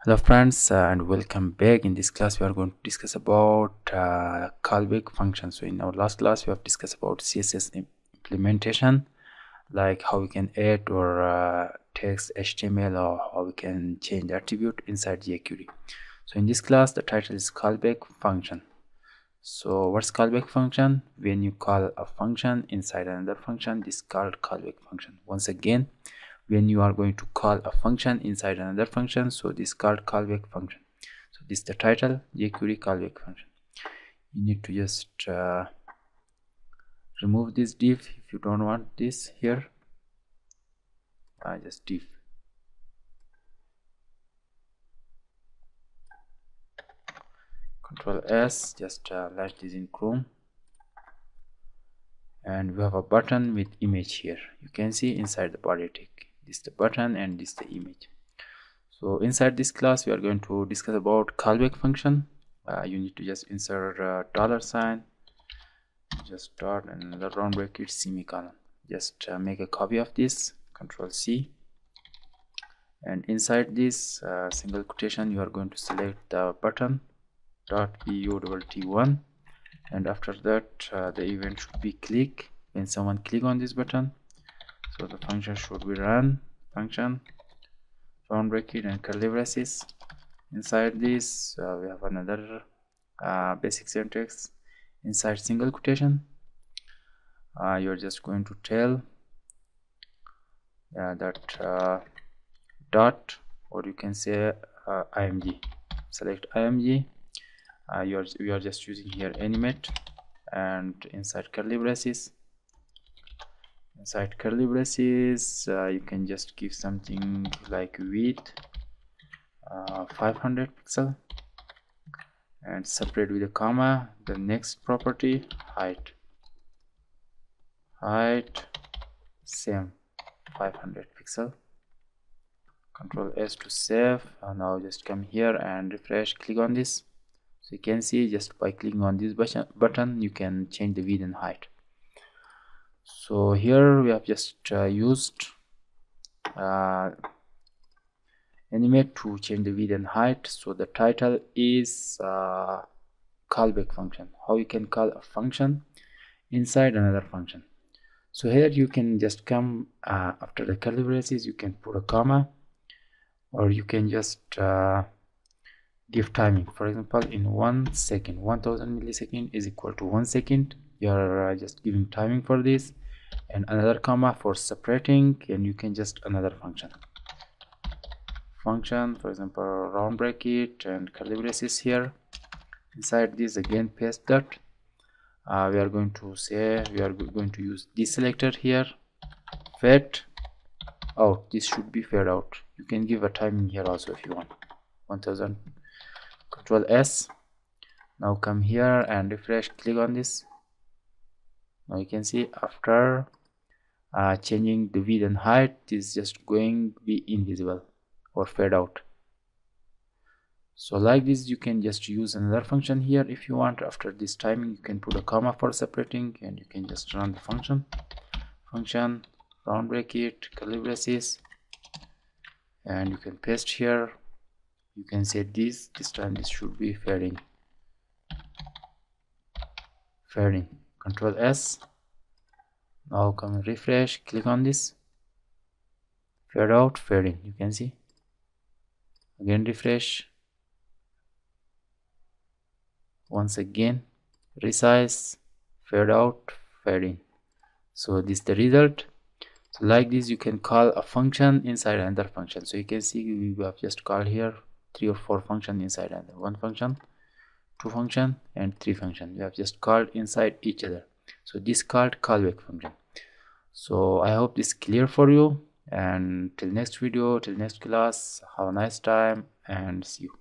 Hello friends, and welcome back. In this class we are going to discuss about callback function. So in our last class we have discussed about CSS implementation, like how we can add or text HTML, or how we can change attribute inside JQuery. So in this class the title is callback function. So what's callback function? When you call a function inside another function, this is called callback function. Once again, when you are going to call a function inside another function, so this is called callback function. So this is the title, JQuery callback function. You need to just remove this div if you don't want this here. Just div. Control S, just launch this in Chrome, and we have a button with image here. You can see inside the body tag, this is the button and this is the image. So inside this class we are going to discuss about callback function. You need to just insert $, just dot and another round bracket semicolon. Just make a copy of this, Control C, and inside this single quotation you are going to select the button .butt1, and after that the event should be click. When someone click on this button, so the function should be run function round bracket and curly braces. Inside this we have another basic syntax. Inside single quotation you're just going to tell that dot, or you can say img. Select img. We are just using here animate, and inside curly braces you can just give something like width 500 pixel, and separate with a comma. The next property, height same 500 pixel. Control S to save. Now just come here and refresh, click on this. So you can see just by clicking on this button you can change the width and height. So here we have just used animate to change the width and height. So the title is callback function, how you can call a function inside another function. So here you can just come after the curly braces, you can put a comma, or you can just give timing. For example, in 1 second, 1000 millisecond is equal to 1 second. You are just giving timing for this, and another comma for separating, and you can just another function, for example round bracket and curly braces here. Inside this again paste that. We are going to say we are going to use this selector here, fade out. This should be fade out. You can give a timing here also if you want, 1000. Control S. Now come here and refresh, click on this. Now you can see after changing the width and height, this is just going to be invisible or fade out. So like this you can just use another function here if you want. After this timing you can put a comma for separating, and you can just run the function round bracket curly braces, and you can paste here. You can say this time this should be fading. Control S. Now come and refresh, click on this, fade out, fading. You can see again, refresh, once again resize, fade out, fading. So this is the result. So like this you can call a function inside another function. So you can see we have just called here 3 or 4 functions inside another. 1 function, 2 function, and 3 function. We have just called inside each other. So this is called callback function. So I hope this is clear for you, and till next video, till next class, have a nice time and see you.